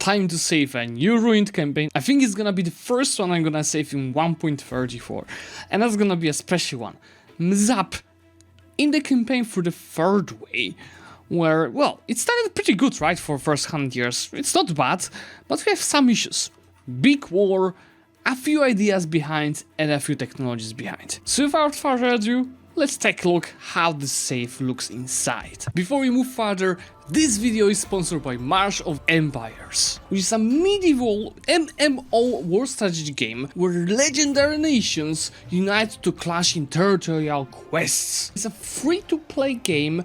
time to save a new ruined campaign. I think it's gonna be the first one I'm gonna save in 1.34, and that's gonna be a special one. Mzab in the campaign for the third way, where, well, it started pretty good, right, for first 100 years. It's not bad, but we have some issues. Big war, a few ideas behind, and a few technologies behind. So without further ado, let's take a look how the save looks inside. Before we move further, this video is sponsored by March of Empires, which is a medieval MMO war strategy game where legendary nations unite to clash in territorial quests. It's a free-to-play game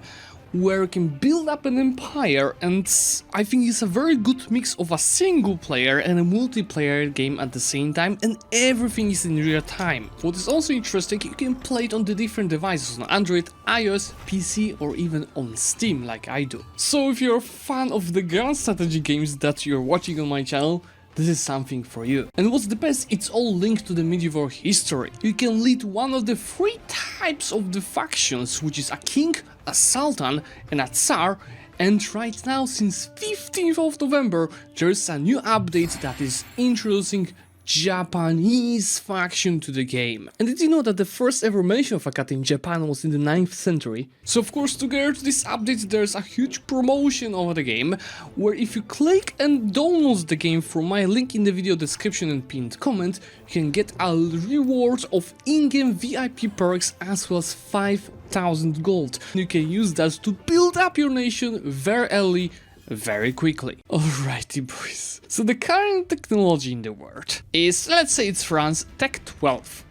where you can build up an empire, and I think it's a very good mix of a single player and a multiplayer game at the same time, and everything is in real time. What is also interesting, you can play it on the different devices, on Android, iOS, PC, or even on Steam like I do. So if you're a fan of the grand strategy games that you're watching on my channel, this is something for you. And what's the best, it's all linked to the medieval history. You can lead one of the three types of the factions, which is a king, a sultan, and a tsar. And right now, since 15th of November, there's a new update that is introducing Japanese faction to the game. And did you know that the first ever mention of a cat in Japan was in the 9th century? So of course, together to this update, there's a huge promotion of the game, where if you click and download the game from my link in the video description and pinned comment, you can get a reward of in-game VIP perks as well as 5,000 gold. You can use that to build up your nation very early, very quickly. Alrighty boys, so the current technology in the world is, let's say it's France Tech 12.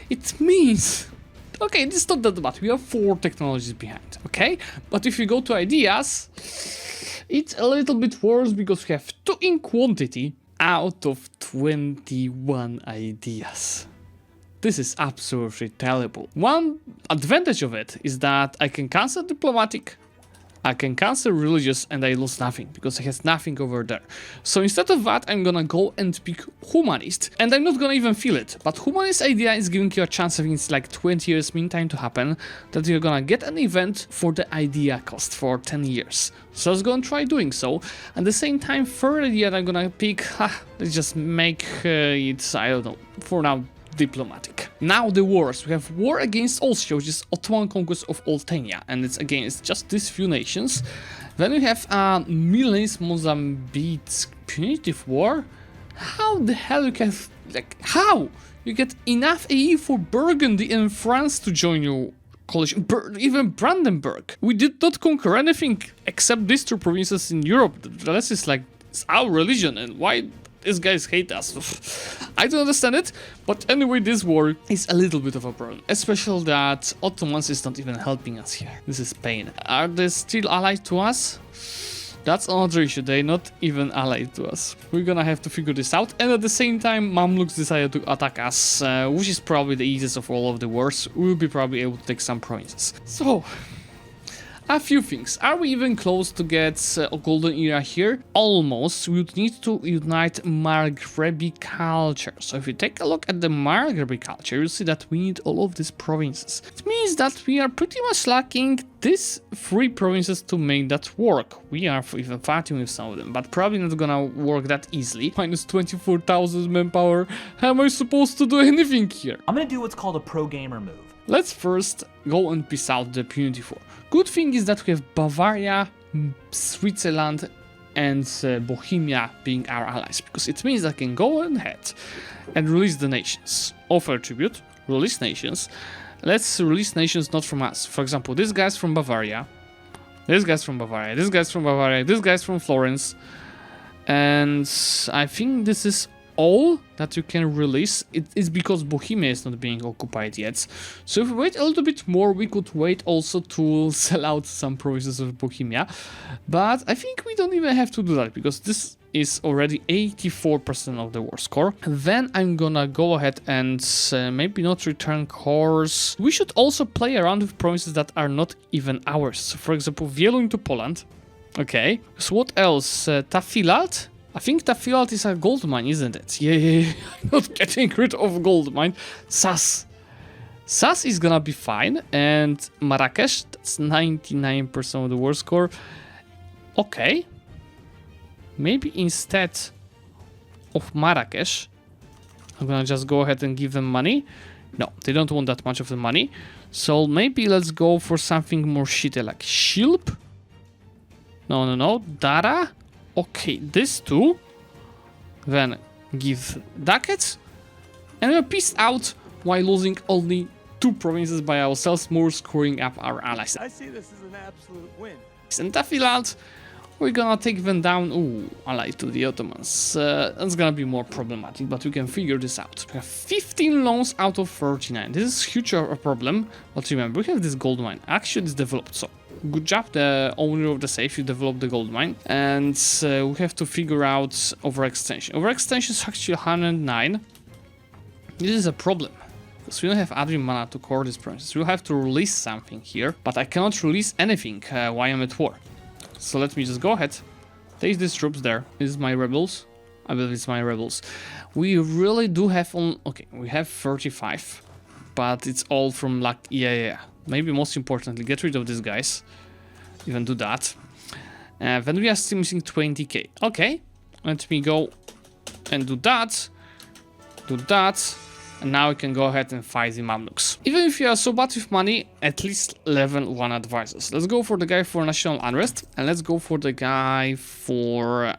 It means, okay, this is not that bad, we have 4 technologies behind, okay? But if you go to ideas, it's a little bit worse because we have 2 in quantity out of 21 ideas. This is absolutely terrible. One advantage of it is that I can cancel diplomatic, I can cancel religious, and I lose nothing because I have nothing over there. So instead of that, I'm gonna go and pick humanist, and I'm not gonna even feel it. But humanist idea is giving you a chance, I think it's like 20 years meantime to happen, that you're gonna get an event for the idea cost for 10 years. So I was gonna try doing so. At the same time, third idea I'm gonna pick, let's just make it, I don't know, for now, diplomatic. Now the wars. We have war against Austria, which is Ottoman conquest of Oltenia, and it's against just these few nations. Then we have Milanese Mozambique punitive war. How the hell you can, like, how you get enough AE for Burgundy and France to join your coalition? Even Brandenburg. We did not conquer anything except these 2 provinces in Europe. The rest is like, it's our religion, and why these guys hate us? I don't understand it, but anyway, this war is a little bit of a problem, especially that Ottomans is not even helping us here. This is pain. Are they still allied to us? That's another issue, they're not even allied to us. We're gonna have to figure this out, and at the same time, Mamluks decided to attack us, which is probably the easiest of all of the wars. We'll be probably able to take some provinces. So, a few things. Are we even close to get a golden era here? Almost. We would need to unite Maghrebi culture. So if you take a look at the Maghrebi culture, you'll see that we need all of these provinces. It means that we are pretty much lacking these 3 provinces to make that work. We are even fighting with some of them, but probably not gonna work that easily. Minus 24,000 manpower. How am I supposed to do anything here? I'm gonna do what's called a pro gamer move. Let's first go and piece out the punitive war. Good thing is that we have Bavaria, Switzerland, and Bohemia being our allies, because it means that I can go ahead and release the nations. Offer tribute, release nations. Let's release nations not from us. For example, this guy's from Bavaria, this guy's from Bavaria, this guy's from Bavaria, this guy's from Florence, and I think this is all that you can release. It is because Bohemia is not being occupied yet. So if we wait a little bit more, we could wait also to sell out some provinces of Bohemia. But I think we don't even have to do that, because this is already 84% of the war score. Then I'm gonna go ahead and maybe not return cores. We should also play around with provinces that are not even ours. So for example, Wieluń to Poland. Okay, so what else? Tafilalt? I think Tafilalt is a gold mine, isn't it? Yeah. I'm not getting rid of gold mine. Sas. Sas is gonna be fine. And Marrakesh, that's 99% of the war score. Okay. maybe instead of Marrakesh, I'm gonna just go ahead and give them money. No, they don't want that much of the money. So maybe let's go for something more shitty like Shilp. No. Dara. Okay, this two. Then give ducats. And we're peaced out while losing only 2 provinces by ourselves, more screwing up our allies. I see this as an absolute win. In Tafiland, we're gonna take them down. Ooh, allied to the Ottomans. That's gonna be more problematic, but we can figure this out. We have 15 loans out of 39. This is huge a problem, but remember, we have this gold mine. Actually, it's developed, so good job, the owner of the safe, you developed the gold mine. And we have to figure out overextension. Overextension is actually 109. This is a problem, because we don't have admin mana to core this process. We'll have to release something here, but I cannot release anything while I'm at war. So let me just go ahead, take these troops there. This is my rebels. I believe it's my rebels. We really do have okay, we have 35, but it's all from luck. Yeah. Maybe most importantly, get rid of these guys. Even do that. Then we are still missing 20k. Okay, let me go and do that. And now we can go ahead and fight the Mamluks. Even if you are so bad with money, at least level 1 advisors. Let's go for the guy for national unrest. And let's go for the guy for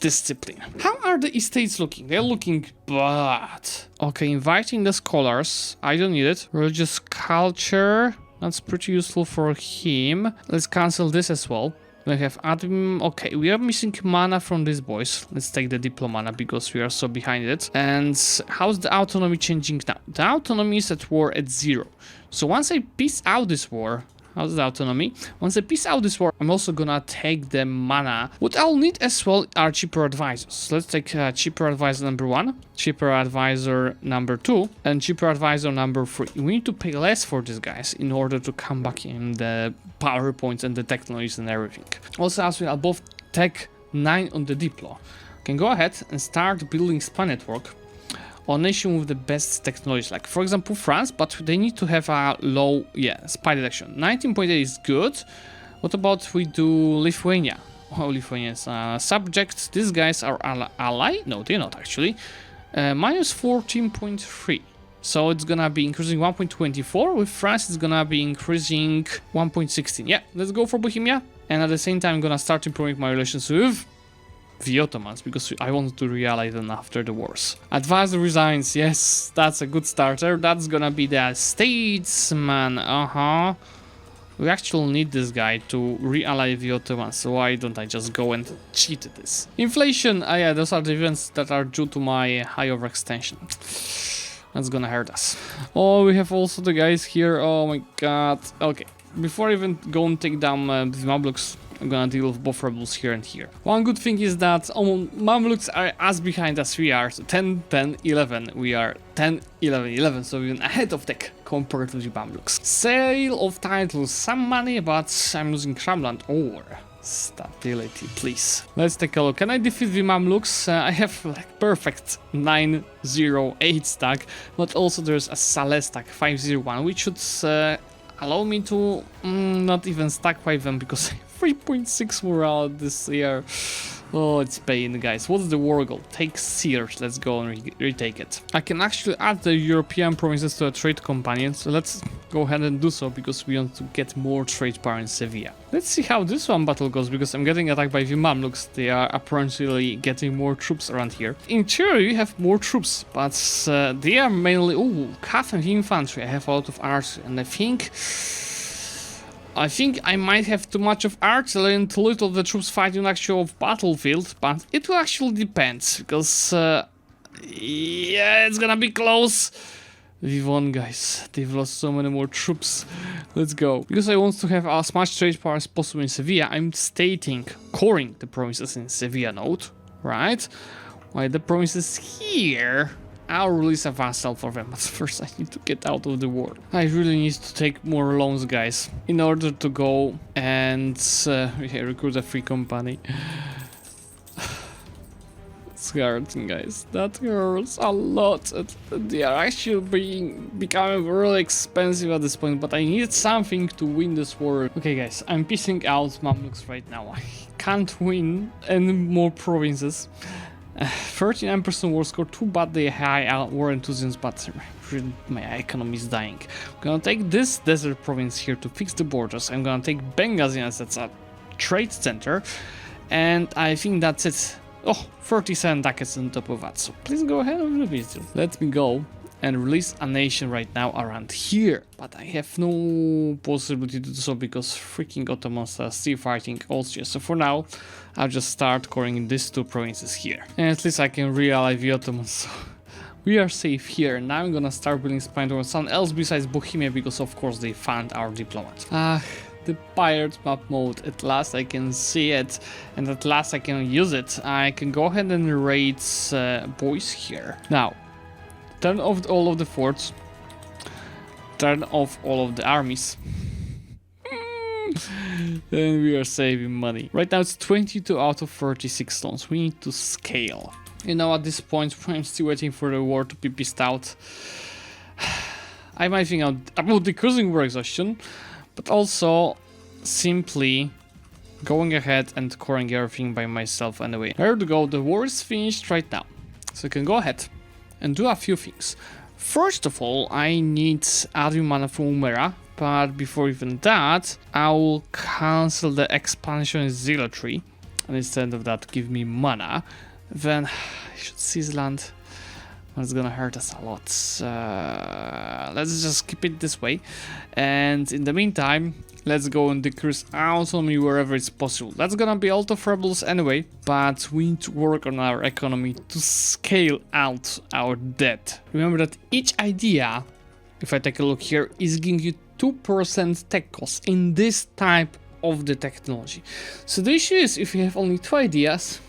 discipline. How are the estates looking? They're looking bad. Okay, inviting the scholars. I don't need it. Religious culture. That's pretty useful for him. Let's cancel this as well. We have admin. Okay, we are missing mana from these boys. Let's take the diplo mana because we are so behind it. And how's the autonomy changing now? The autonomy is at war at 0. So once I peace out this war, how's the autonomy? Once I peace out this war, I'm also gonna take the mana. What I'll need as well are cheaper advisors. So let's take cheaper advisor number 1, cheaper advisor number 2, and cheaper advisor number 3. We need to pay less for these guys in order to come back in the power points and the technologies and everything. Also, as we are both tech 9 on the diplo, can go ahead and start building spy network or nation with the best technology, like for example France, but they need to have a low spy detection. 19.8 is good. What about we do Lithuania? Oh, Lithuania is subject. These guys are ally? No, they're not actually. Minus 14.3. So it's gonna be increasing 1.24. With France, it's gonna be increasing 1.16. Yeah, let's go for Bohemia. And at the same time, I'm gonna start improving my relations with the Ottomans, because I want to re-ally them after the wars. Advisor resigns. Yes, that's a good starter. That's gonna be the statesman. We actually need this guy to re-ally the Ottomans, so why don't I just go and cheat this? Inflation. Yeah, those are the events that are due to my high overextension. That's gonna hurt us. Oh, we have also the guys here. Oh my god. Okay, before I even go and take down the Mamluks, I'm gonna deal with both rebels here and here. One good thing is that Mamluks are as behind as we are. So 10, 10, 11. We are 10, 11, 11. So even ahead of tech compared to the Mamluks. Sale of titles. Some money, but I'm losing Kramland or stability, please. Let's take a look. Can I defeat the Mamluks? I have like perfect 908 stack, but also there's a Saleh stack 501, which should allow me to not even stack by them because 3.6 morale this year. Oh, it's pain, guys. What's the war goal? Take Sears. Let's go and retake it. I can actually add the European provinces to a trade companion, so let's go ahead and do so because we want to get more trade power in Sevilla. Let's see how this one battle goes, because I'm getting attacked by the Mamluks. They are apparently getting more troops around here. In theory, we have more troops, but they are mainly... Oh, cav and infantry. I have a lot of artillery, and I think I might have too much of artillery and too little of the troops fighting actual battlefield, but it will actually depend, because yeah, it's gonna be close. We won, guys. They've lost so many more troops. Let's go. Because I want to have as much trade power as possible in Sevilla, I'm coring the provinces in Sevilla node, right? While the provinces here, I'll release a vassal for them, but first I need to get out of the war. I really need to take more loans, guys, in order to go and recruit a free company. It's hurting, guys. That hurts a lot. They are actually becoming really expensive at this point, but I need something to win this war. Okay, guys, I'm pissing out Mamluks right now. I can't win any more provinces. 39% war score, too bad they high war enthusiasm, but my economy is dying. I'm gonna take this desert province here to fix the borders. I'm gonna take Benghazi as that's a trade center, and I think that's it. Oh, 37 ducats on top of that, so please go ahead with the visit. Let me go and release a nation right now around here, but I have no possibility to do so because freaking Ottomans are still fighting Austria. So for now, I'll just start coring these two provinces here, and at least I can realize the Ottomans. So we are safe here. Now I'm gonna start building spine towards something else besides Bohemia, because of course they found our diplomat. The pirate map mode, at last I can see it, and at last I can use it. I can go ahead and raid boys here. Now, turn off all of the forts, turn off all of the armies, and we are saving money. Right now it's 22 out of 36 loans. We need to scale. You know, at this point I'm still waiting for the war to be pissed out. I might think about decreasing war exhaustion, but also simply going ahead and coring everything by myself anyway. There we go, the war is finished right now. So I can go ahead and do a few things. First of all, I need admin mana from Umera, but before even that, I will cancel the expansion in zealotry, and instead of that give me mana. Then I should seize land. That's gonna hurt us a lot. Let's just keep it this way, and in the meantime, let's go and decrease autonomy wherever it's possible. That's gonna be out of rebels anyway, but we need to work on our economy to scale out our debt. Remember that each idea, if I take a look here, is giving you 2% tech cost in this type of the technology. So the issue is, if you have only 2 ideas,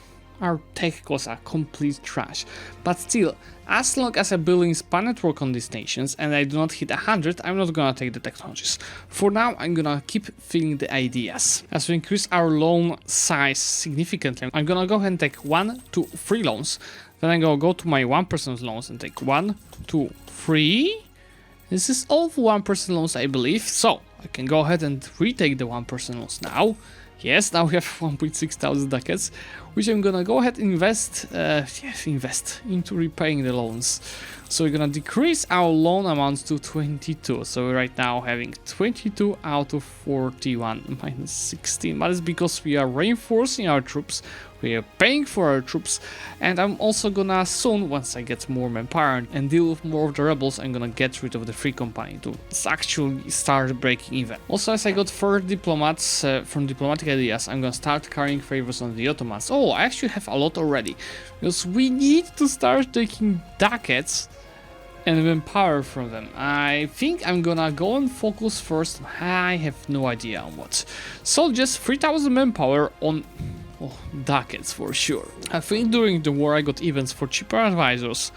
our tech costs are complete trash. But still, as long as I'm building span network on these nations and I do not hit 100, I'm not gonna take the technologies. For now, I'm gonna keep filling the ideas. As we increase our loan size significantly, I'm gonna go ahead and take 1, 2, 3 loans. Then I'm gonna go to my 1% loans and take 1, 2, 3. This is all for 1% loans, I believe. So I can go ahead and retake the 1% loans now. Yes, now we have 1.6 thousand ducats, which I'm gonna go ahead and invest into repaying the loans. So we're gonna decrease our loan amounts to 22. So we're right now having 22 out of 41, minus 16. That is because we are reinforcing our troops, we are paying for our troops, and I'm also gonna soon, once I get more manpower and deal with more of the rebels, I'm gonna get rid of the free company to actually start breaking even. Also, as I got 4 diplomats from diplomatic ideas, I'm gonna start carrying favors on the Ottomans. Oh, I actually have a lot already, because we need to start taking ducats and manpower from them. I think I'm gonna go and focus first. I have no idea on what. So just 3,000 manpower on ducats for sure. I think during the war I got events for cheaper advisors.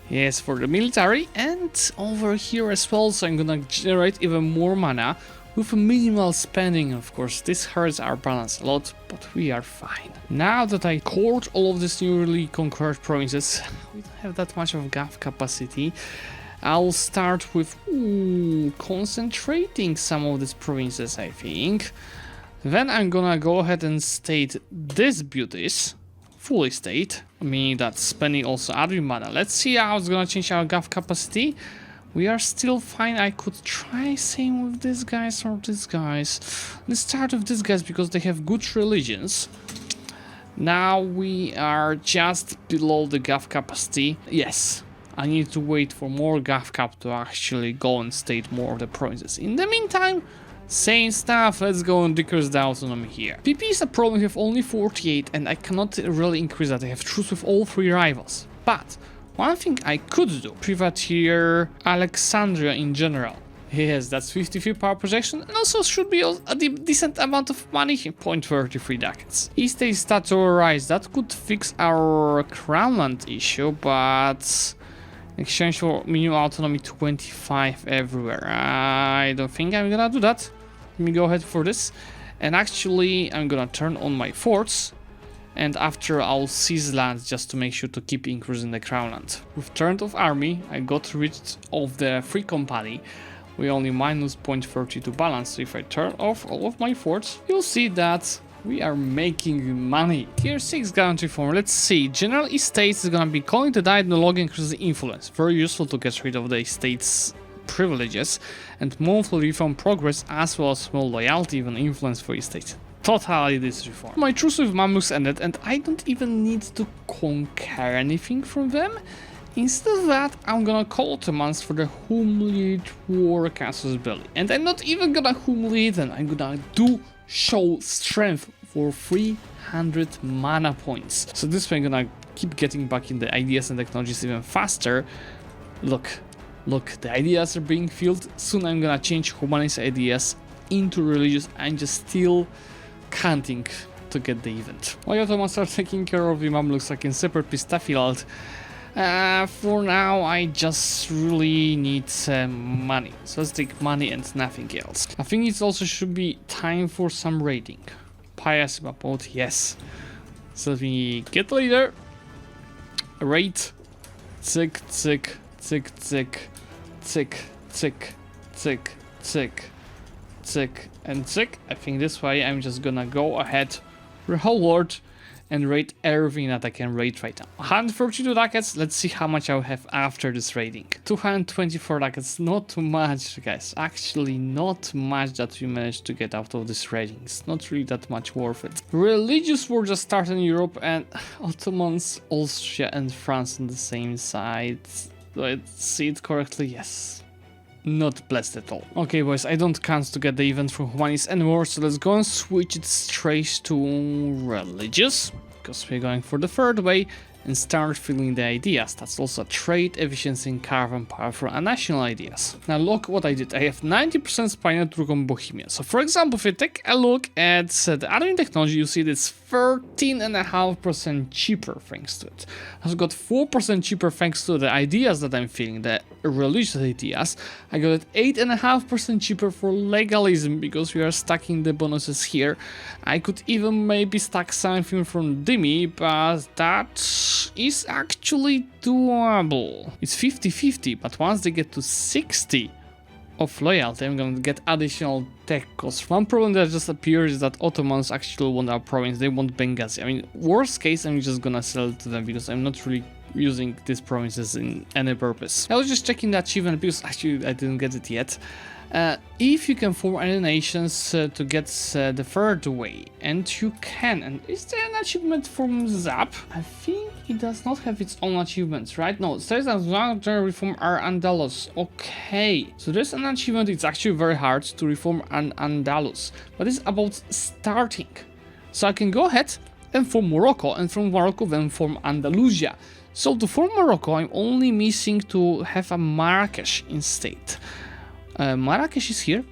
Yes, for the military, and over here as well. So I'm gonna generate even more mana with a minimal spending. Of course, this hurts our balance a lot, but we are fine. Now that I cored all of these newly conquered provinces, we don't have that much of gov capacity. I'll start with concentrating some of these provinces, I think. Then I'm gonna go ahead and state these beauties, fully state, meaning that spending also admin mana. Let's see how it's gonna change our gov capacity. We are still fine. I could try same with these guys or these guys. Let's start with these guys because they have good religions. Now we are just below the gov capacity. Yes, I need to wait for more gov cap to actually go and state more of the provinces. In the meantime, same stuff, let's go and decrease the autonomy here. PP is a problem, we have only 48 and I cannot really increase that. I have truce with all 3 rivals. But one thing I could do, privateer Alexandria in general. Yes, that's 53 power projection, and also should be a decent amount of money, 0.33 ducats. East State Stature Rise, that could fix our crownland issue, but in exchange for minimum autonomy 25 everywhere. I don't think I'm gonna do that. Let me go ahead for this. And actually, I'm gonna turn on my forts. And after I'll seize land just to make sure to keep increasing the crownland. With turned off army, I got rid of the free company. We only minus 0.32 balance. So if I turn off all of my forts, you'll see that We are making money. Tier 6 guarantee reform. Let's see. General estates is gonna be calling to die, no longer increases influence. Very useful to get rid of the estates privileges. And monthly reform progress as well as small loyalty, even influence for estates. Totally this reform. My truce with Mamluks ended and I don't even need to conquer anything from them. Instead of that, I'm gonna call Ottomans for the humiliate war casus belli. And I'm not even gonna humiliate them, I'm gonna show strength for 300 mana points. So this way I'm gonna keep getting back in the ideas and technologies even faster. Look, the ideas are being filled. Soon I'm gonna change humanist ideas into religious and just still counting to get the event. While Ottomans are taking care of the Mamluks, I can separate Pistafield. For now, I just really need money. So let's take money and nothing else. I think it also should be time for some raiding. Pious Mapot, yes. So let me get leader. Raid. Tick, tick, tick, tick, tick, tick, tick, tick, tick, and tick. I think this way I'm just gonna go ahead, reward, and rate everything that I can rate right now. 132 ducats, let's see how much I'll have after this raiding. 224 ducats, not too much, guys. Actually, not much that we managed to get out of this raiding. It's not really that much worth it. Religious war just started in Europe, and Ottomans, Austria, and France on the same side. Do I see it correctly? Yes. Not blessed at all. Okay, boys, I don't count to get the event from Humanists anymore, so let's go and switch it straight to Religious, because we're going for the third way, and start filling the ideas. That's also trade, efficiency, and caravan power for national ideas. Now look what I did. I have 90% Spy Network on Bohemia. So for example, if you take a look at the admin technology, you see it's 13.5% cheaper thanks to it. I've got 4% cheaper thanks to the ideas that I'm filling, the religious ideas. I got it 8.5% cheaper for legalism because we are stacking the bonuses here. I could even maybe stack something from Dimi, but that is actually doable. It's 50-50, but once they get to 60 of loyalty, I'm gonna get additional tech costs. One problem that just appears is that Ottomans actually want our province, they want Benghazi. I mean, worst case, I'm just gonna sell it to them because I'm not really using these provinces in any purpose. I was just checking the achievement because actually I didn't get it yet. If you can form any nations to get the third way, and you can, and is there an achievement from Mzab? I think it does not have its own achievements, right? No, it says that one to reform our Andalus. Okay, so there's an achievement. It's actually very hard to reform an Andalus, but it's about starting. So I can go ahead and form Morocco, and from Morocco then form Andalusia. So to form Morocco, I'm only missing to have a Marrakesh instead. Marrakesh is here,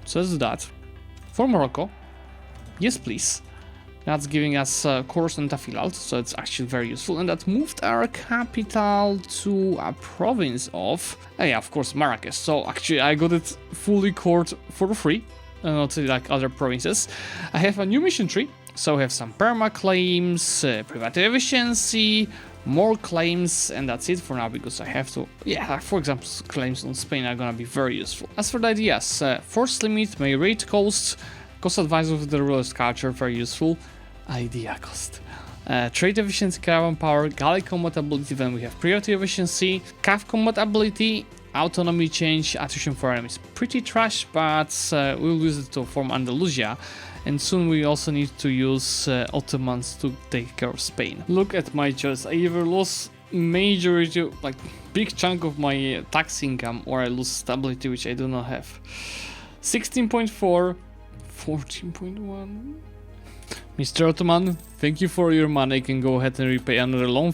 so let's do that. For Morocco, yes please. That's giving us Kors and Tafilalt, so it's actually very useful. And that moved our capital to a province of, yeah, of course, Marrakesh. So actually I got it fully cored for free, not like other provinces. I have a new mission tree, so I have some perma claims, private efficiency, more claims, and that's it for now because I have to, yeah, for example, claims on Spain are gonna be very useful. As for the ideas, force limit, may rate cost advice of the royalist culture, very useful. Idea cost. Trade efficiency, caravan power, Gallic combat ability, then we have priority efficiency, CAF combat ability, autonomy change, attrition for enemies. Pretty trash, but we'll use it to form Andalusia. And soon we also need to use Ottomans to take care of Spain. Look at my choice. I either lose majority, like big chunk of my tax income, or I lose stability, which I do not have. 16.4, 14.1. Mr. Ottoman, thank you for your money. I can go ahead and repay another loan.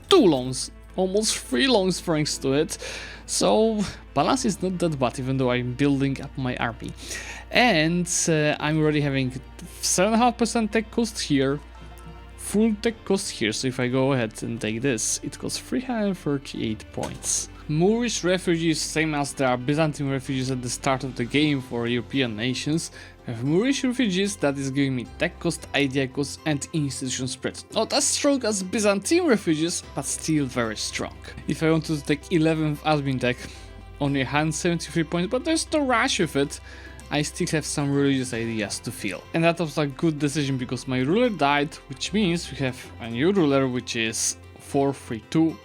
Two loans, almost 3 loans thanks to it. So balance is not that bad, even though I'm building up my army. And I'm already having 7.5% tech cost here, full tech cost here. So if I go ahead and take this, it costs 338 points. Moorish refugees, same as there are Byzantine refugees at the start of the game for European nations. I have Moorish refugees that is giving me tech cost, idea cost, and institution spread. Not as strong as Byzantine refugees, but still very strong. If I wanted to take 11th admin tech, only 173 points, but there's no rush with it. I still have some religious ideas to fill. And that was a good decision because my ruler died, which means we have a new ruler, which is 432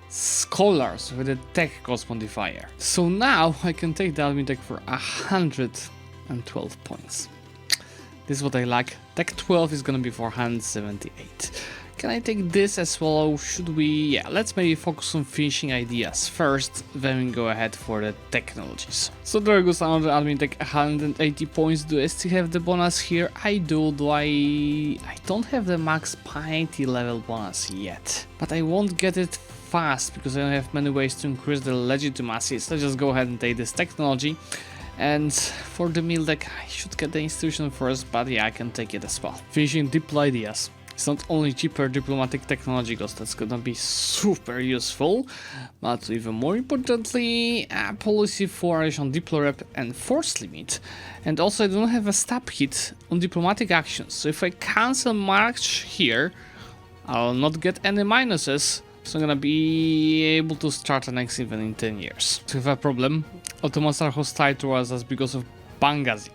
scholars with a tech cost modifier. So now I can take the admin tech for 112 points. This is what I like. Tech 12 is gonna be 478. Can I take this as well, or should we? Yeah, let's maybe focus on finishing ideas first, then we go ahead for the technologies. So there goes another admin tech, 180 points. Do I still have the bonus here? I do. I don't have the max piety level bonus yet, but I won't get it fast because I don't have many ways to increase the legitimacy. So let's just go ahead and take this technology. And for the meal deck, I should get the institution first, but yeah, I can take it as well. Finishing diplo ideas. It's not only cheaper diplomatic technology because that's gonna be super useful, but even more importantly, a policy for additional diplo rep and force limit. And also I don't have a stab hit on diplomatic actions, so if I cancel March here, I'll not get any minuses, so I'm gonna be able to start the next event in 10 years. So if I have a problem, Ottomans are hostile towards us because of Benghazi.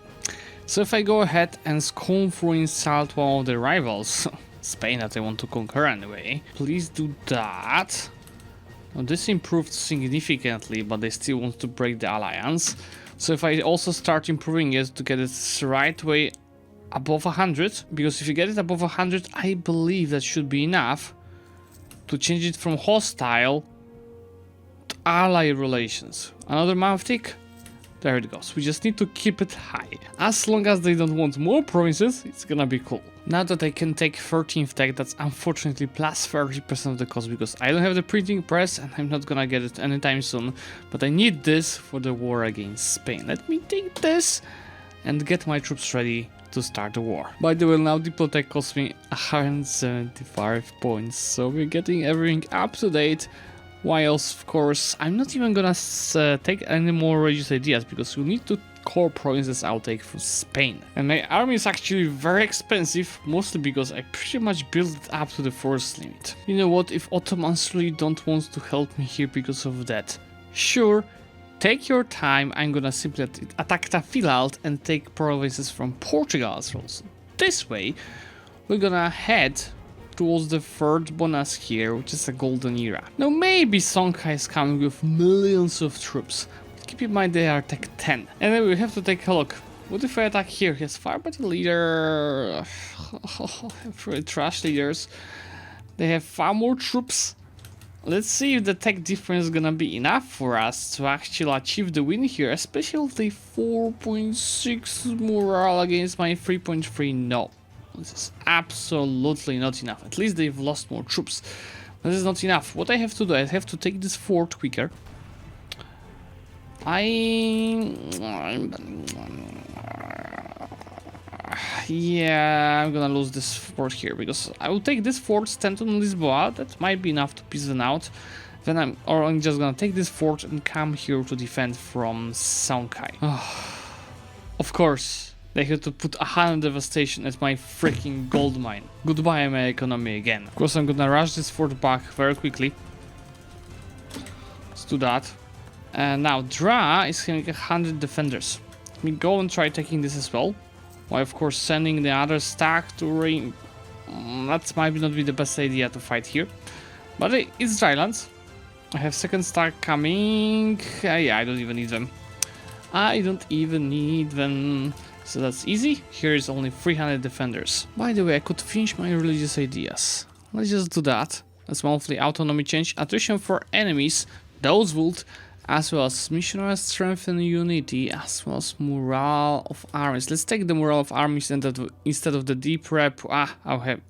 So if I go ahead and scone through insult one of the rivals, Spain that I want to conquer anyway, please do that. Now this improved significantly, but they still want to break the alliance. So if I also start improving it to get it right way above 100, because if you get it above 100, I believe that should be enough to change it from hostile to ally relations. Another month tick. There it goes. We just need to keep it high. As long as they don't want more provinces, it's gonna be cool. Now that I can take 13th tech, that's unfortunately plus 30% of the cost because I don't have the printing press and I'm not gonna get it anytime soon. But I need this for the war against Spain. Let me take this and get my troops ready to start the war. By the way, now Diplotech cost me 175 points, so we're getting everything up to date. Whilst, of course, I'm not even gonna take any more religious ideas because we need to core provinces I'll take from Spain. And my army is actually very expensive, mostly because I pretty much built it up to the force limit. You know what, if Ottomans really don't want to help me here because of that, sure, take your time, I'm gonna simply attack Tafilalt and take provinces from Portugal as well. So this way, we're gonna head towards the third bonus here, which is a golden era. Now maybe Songhai is coming with millions of troops. But keep in mind they are tech 10. And then we have to take a look. What if I attack here? He has fire battle leader. Pretty trash leaders. They have far more troops. Let's see if the tech difference is gonna be enough for us to actually achieve the win here, especially 4.6 morale against my 3.3. No. This is absolutely not enough. At least they've lost more troops. This is not enough. What I have to do, I have to take this fort quicker. Yeah, I'm gonna lose this fort here because I will take this fort, stand on Lisboa. That might be enough to piece them out. Then I'm just gonna take this fort and come here to defend from Songhai. Of course. They had to put 100 devastation at my freaking gold mine. Goodbye my economy again. Of course I'm gonna rush this fort back very quickly. Let's do that. And now Dra is having 100 defenders. Let me go and try taking this as well. While of course sending the other stack to rain. That might not be the best idea to fight here. But it's Drylands. I have second stack coming. Yeah, I don't even need them. I don't even need them. So that's easy. Here is only 300 defenders. By the way, I could finish my religious ideas. Let's just do that. That's monthly autonomy change, attrition for enemies, those would, as well as missionary strength and unity, as well as morale of armies. Let's take the morale of armies instead of the deep rep. I'll have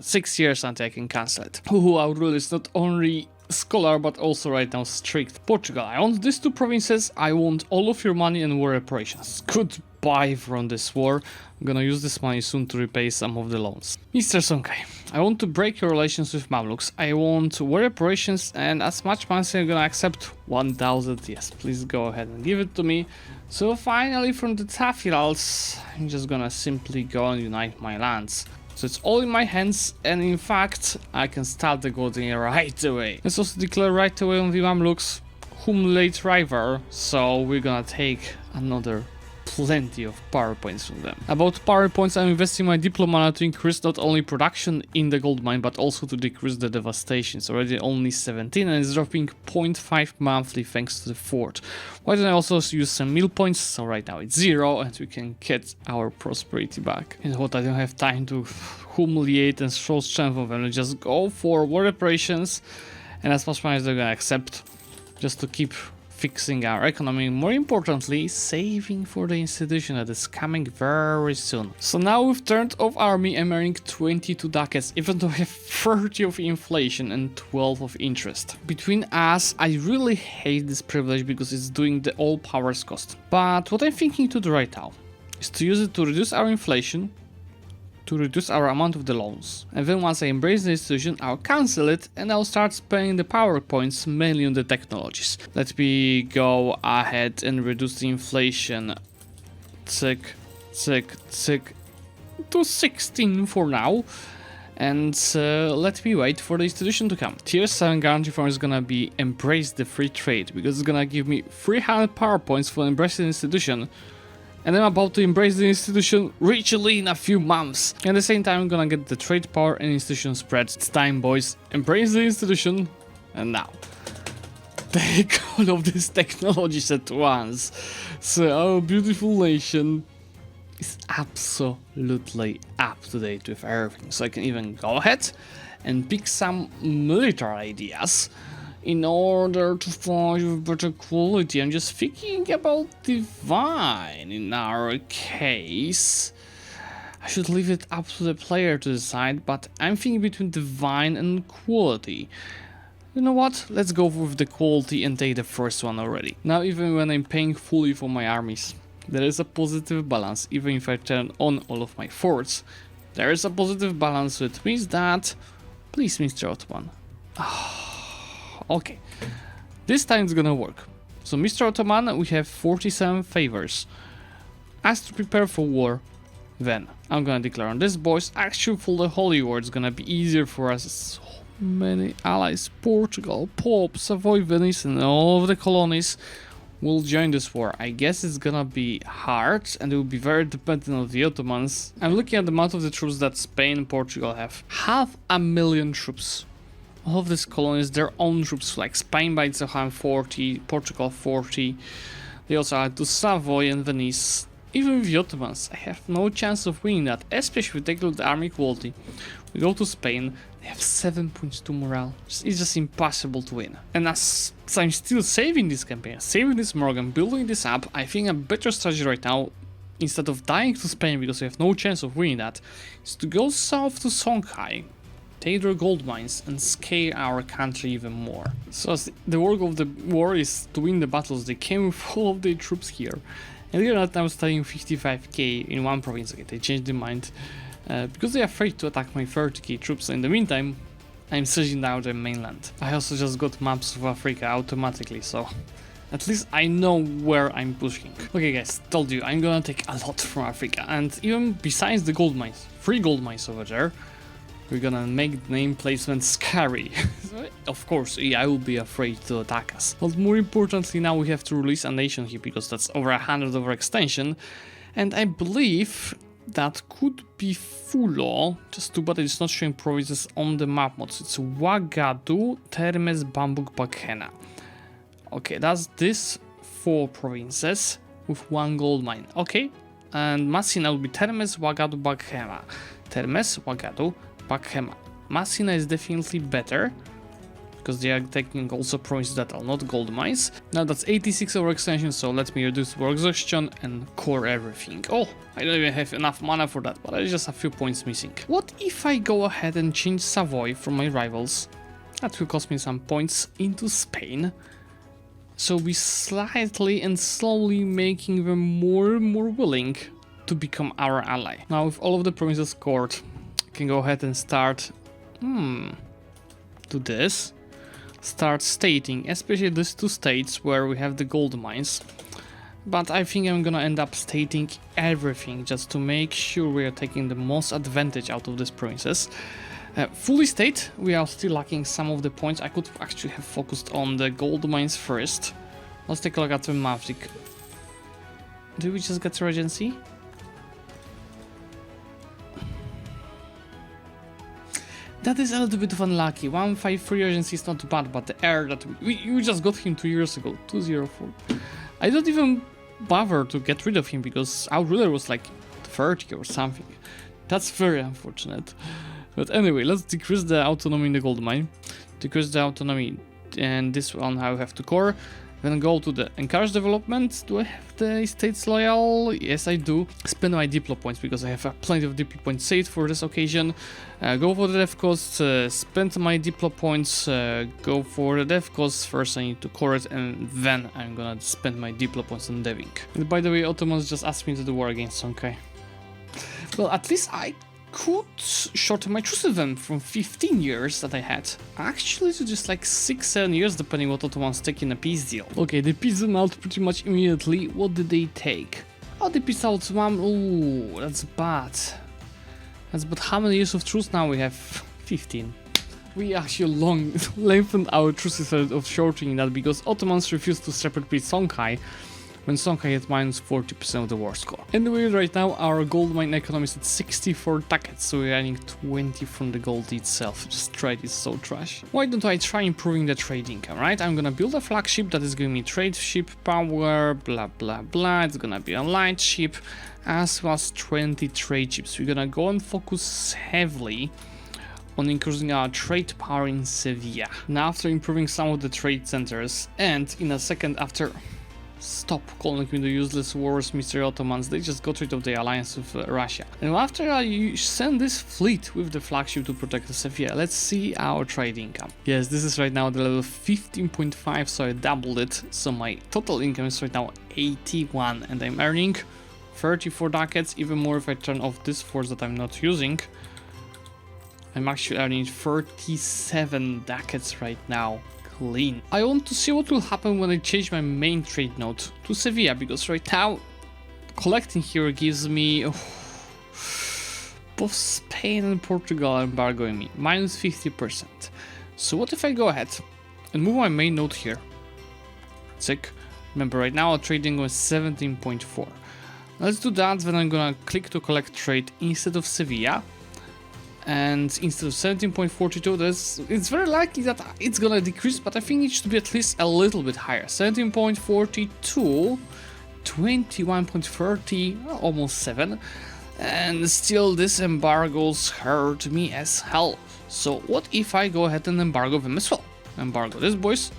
6 years until I can cancel it. Our rule is not only scholar but also right now strict. Portugal, I want these two provinces. I want all of your money and war reparations. Goodbye from this war. I'm gonna use this money soon to repay some of the loans. Mr. Songhai, I want to break your relations with Mamluks. I want war reparations and as much money I'm gonna accept 1000. Yes, please go ahead and give it to me. So finally from the Tafilals, I'm just gonna simply go and unite my lands. So it's all in my hands, and in fact, I can start the golden era right away. Let's also declare right away on the Mamluks, whom late rival, so we're gonna take another plenty of power points from them. About power points, I'm investing my diploma to increase not only production in the gold mine, but also to decrease the devastation. It's already only 17 and it's dropping 0.5 monthly thanks to the fort. Why don't I also use some mill points? So right now it's 0 and we can get our prosperity back. And what, I don't have time to humiliate and show strength of them. Just go for war reparations and as much money as they're gonna accept just to keep fixing our economy, more importantly, saving for the institution that is coming very soon. So now we've turned off army and earning 22 ducats, even though we have 30 of inflation and 12 of interest. Between us, I really hate this privilege because it's doing the all powers cost. But what I'm thinking to do right now is to use it to reduce our inflation, to reduce our amount of the loans. And then once I embrace the institution, I'll cancel it and I'll start spending the power points mainly on the technologies. Let me go ahead and reduce the inflation. Tick, tick, tick to 16 for now. And let me wait for the institution to come. Tier 7 guarantee form is gonna be embrace the free trade because it's gonna give me 300 power points for embracing the institution. And I'm about to embrace the institution richly in a few months. At the same time, I'm gonna get the trade power and institution spreads. It's time, boys. Embrace the institution. And now, take all of these technologies at once. So our beautiful nation is absolutely up to date with everything. So I can even go ahead and pick some military ideas in order to fight with better quality. I'm just thinking about divine in our case. I should leave it up to the player to decide, but I'm thinking between divine and quality. You know what? Let's go with the quality and take the first one already. Now, even when I'm paying fully for my armies, there is a positive balance. Even if I turn on all of my forts, there is a positive balance, which means that... Please, Mr. Ottoman. Okay, this time it's gonna work. So Mr. Ottoman, we have 47 favors. As to prepare for war, then I'm gonna declare on this, boys. Actually, for the Holy War, it's gonna be easier for us. So many allies, Portugal, Pope, Savoy, Venice, and all of the colonies will join this war. I guess it's gonna be hard and it will be very dependent on the Ottomans. I'm looking at the amount of the troops that Spain and Portugal have. 500,000 troops. All of these colonies, their own troops, like Spain by itself have 40, Portugal 40. They also add to Savoy and Venice. Even with the Ottomans, I have no chance of winning that, especially if we take a look at the army quality. We go to Spain, they have 7.2 morale. It's just impossible to win. And as I'm still saving this campaign, saving this Morgan, building this up, I think a better strategy right now, instead of dying to Spain because we have no chance of winning that, is to go south to Songhai, take their gold mines and scale our country even more. So the work of the war is to win the battles. They came with all of their troops here. And they're not now studying 55k in one province. Okay, they changed their mind because they're afraid to attack my 30k troops. In the meantime, I'm searching down the mainland. I also just got maps of Africa automatically, so at least I know where I'm pushing. Okay guys, told you, I'm gonna take a lot from Africa. And even besides the gold mines, 3 gold mines over there, we're gonna make name placement scary. Of course, yeah, I will be afraid to attack us. But more importantly, now we have to release a nation here because that's over 100 overextension. And I believe that could be Fulo, just too bad it's not showing provinces on the map mods. It's Ouagadougou, Termes, Bambuk, Bakhena. Okay, that's this 4 provinces with 1 gold mine. Okay, and Massina will be Termes, Ouagadougou, Bakhena. Termes, Ouagadougou, Bakhema. Massina is definitely better because they are taking also provinces that are not gold mines. Now that's 86 overextension, so let me reduce war exhaustion and core everything. Oh, I don't even have enough mana for that, but there's just a few points missing. What if I go ahead and change Savoy from my rivals? That will cost me some points into Spain. So we slightly and slowly making them more and more willing to become our ally. Now with all of the provinces scored, can go ahead and start do this, start stating, especially these 2 states where we have the gold mines. But I think I'm gonna end up stating everything just to make sure we are taking the most advantage out of these provinces. Fully state, we are still lacking some of the points. I could actually have focused on the gold mines first. Let's take a look at the Mamluks. Do we just get regency? That is a little bit of unlucky. 153 regency is not bad, but the air that we just got him 2 years ago. 204. I don't even bother to get rid of him because our ruler was like 30 or something. That's very unfortunate. But anyway, let's decrease the autonomy in the gold mine. Decrease the autonomy, and this one I will have to core. Then go to the encourage development. Do I have the estates loyal? Yes, I do. Spend my diplo points because I have plenty of diplo points saved for this occasion. Go for the dev cost, spend my diplo points, go for the dev cost. First I need to core it, and then I'm gonna spend my diplo points on deving. And by the way, Ottomans just asked me to do war against Songhai. Well, at least I could shorten my truce with them from 15 years that I had actually to just like 6-7 years, depending what Ottomans take in a peace deal. Okay, they peaced them out pretty much immediately. What did they take? Oh, they peaced out ooh, that's bad. That's but how many years of truce now we have? 15. We actually lengthened our truce instead of shortening that because Ottomans refused to separate with Songhai when Songhai had minus 40% of the war score. Anyway, right now our gold mine economy is at 64 ducats, so we're earning 20 from the gold itself. Just trade is so trash. Why don't I try improving the trade income, right? I'm gonna build a flagship that is giving me trade ship power, blah blah blah. It's gonna be a light ship, as well as 20 trade ships. We're gonna go and focus heavily on increasing our trade power in Sevilla. Now after improving some of the trade centers, and in a second after... Stop calling me the useless wars, Mr. Ottomans. They just got rid of the alliance with Russia. And after I send this fleet with the flagship to protect Sevilla, let's see our trade income. Yes, this is right now the level 15.5, so I doubled it. So my total income is right now 81, and I'm earning 34 ducats, even more if I turn off this force that I'm not using. I'm actually earning 37 ducats right now. Clean. I want to see what will happen when I change my main trade node to Sevilla, because right now collecting here gives me both Spain and Portugal embargoing me, minus 50%. So what if I go ahead and move my main node here? Sick. Remember, right now I'm trading with 17.4. Let's do that, then I'm gonna click to collect trade instead of Sevilla. And instead of 17.42, it's very likely that it's gonna decrease, but I think it should be at least a little bit higher. 17.42, 21.30, almost 7. And still these embargoes hurt me as hell. So what if I go ahead and embargo them as well? Embargo this, boys.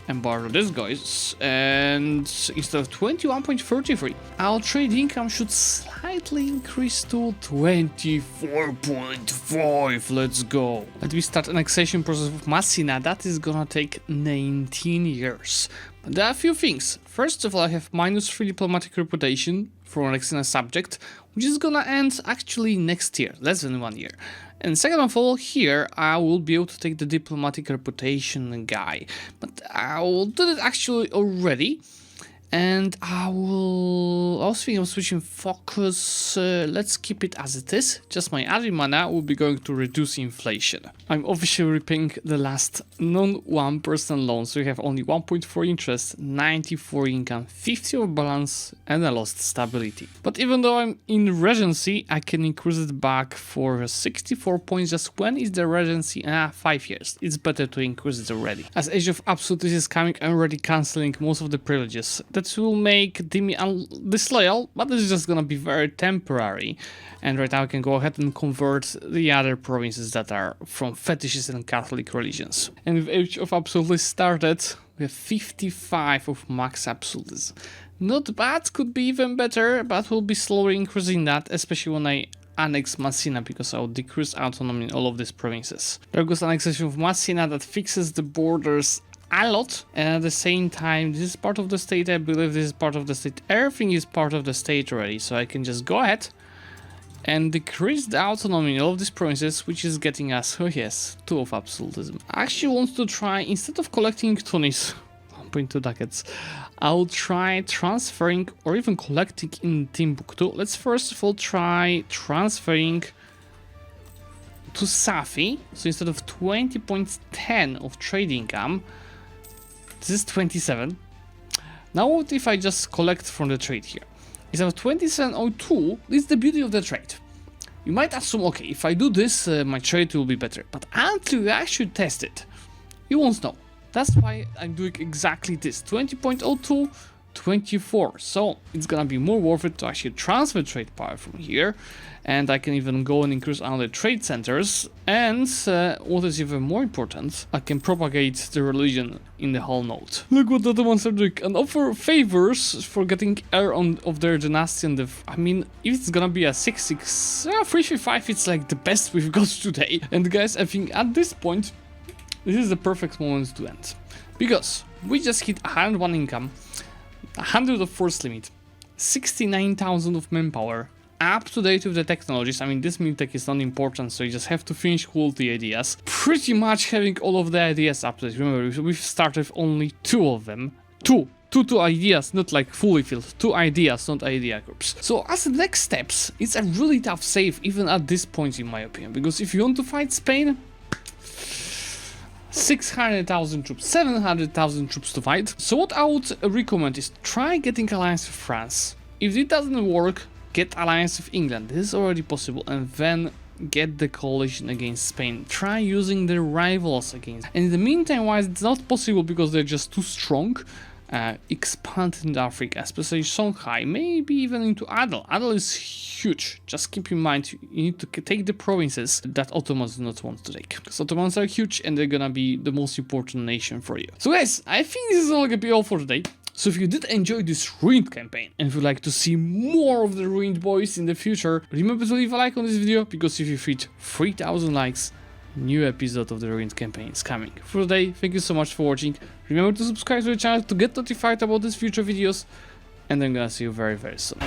Embargo this, guys. And instead of 21.33, our trade income should slightly increase to 24.5. Let's go. Let me start annexation process of Messina. That is gonna take 19 years. But there are a few things. First of all, I have -3 diplomatic reputation for annexing a subject, which is gonna end actually next year, less than 1 year. And second of all, here I will be able to take the diplomatic reputation guy, but I will do it actually already. And I was thinking of switching focus. Let's keep it as it is. Just my admin mana will be going to reduce inflation. I'm officially repaying the last non-1% loan, so you have only 1.4 interest, 94 income, 50 of balance, and I lost stability. But even though I'm in regency, I can increase it back for 64 points. Just when is the regency? 5 years. It's better to increase it already. As Age of Absolute is coming, I'm already cancelling most of the privileges. That will make Dimi disloyal, but this is just gonna be very temporary. And right now I can go ahead and convert the other provinces that are from fetishes and Catholic religions. And with Age of Absolute started, we have 55 of max absolutism. Not bad, could be even better, but we'll be slowly increasing that, especially when I annex Messina, because I'll decrease autonomy in all of these provinces. There goes annexation of Messina that fixes the borders a lot, and at the same time this is part of the state. I believe this is part of the state. Everything is part of the state already, so I can just go ahead and decrease the autonomy in all of these provinces, which is getting us, oh yes, 2 of absolutism. I actually want to try, instead of collecting Tunis, 1.2 ducats, I'll try transferring or even collecting in Timbuktu. Let's first of all try transferring to Safi. So instead of 20.10 of trade income, this is 27. Now what if I just collect from the trade here? is about 2702. This is the beauty of the trade. You might assume, okay, if I do this, my trade will be better. But until you actually test it, you won't know. That's why I'm doing exactly this. 20.02, 24. So it's gonna be more worth it to actually transfer trade power from here. And I can even go and increase other trade centers. And what is even more important, I can propagate the religion in the whole node. Look what the Ottomans are doing, and offer favors for getting heir of their dynasty. And I mean, if it's gonna be a 6-6, 3-3-5, it's like the best we've got today. And guys, I think at this point, this is the perfect moment to end. Because we just hit 101 income, 100 of force limit, 69,000 of manpower, up to date with the technologies. I mean, this militech is not important, so you just have to finish quality ideas. Pretty much having all of the ideas up to date. Remember, we've started with only 2 of them. Two ideas, not like fully filled. 2 ideas, not idea groups. So as the next steps, it's a really tough save, even at this point in my opinion. Because if you want to fight Spain, 600,000 troops, 700,000 troops to fight. So what I would recommend is try getting alliance with France. If it doesn't work, get alliance with England. This is already possible, and then get the coalition against Spain. Try using their rivals against. And in the meantime, why it's not possible because they're just too strong, expand into Africa, especially Shanghai, maybe even into Adel. Adel is huge. Just keep in mind, you need to take the provinces that Ottomans do not want to take. Because Ottomans are huge and they're gonna be the most important nation for you. So guys, I think this is all gonna be all for today. So if you did enjoy this Ruined campaign and would like to see more of the Ruined boys in the future, remember to leave a like on this video, because if you hit 3,000 likes, new episode of the Ruined campaign is coming. For today, thank you so much for watching. Remember to subscribe to the channel to get notified about these future videos, and I'm gonna see you very, very soon.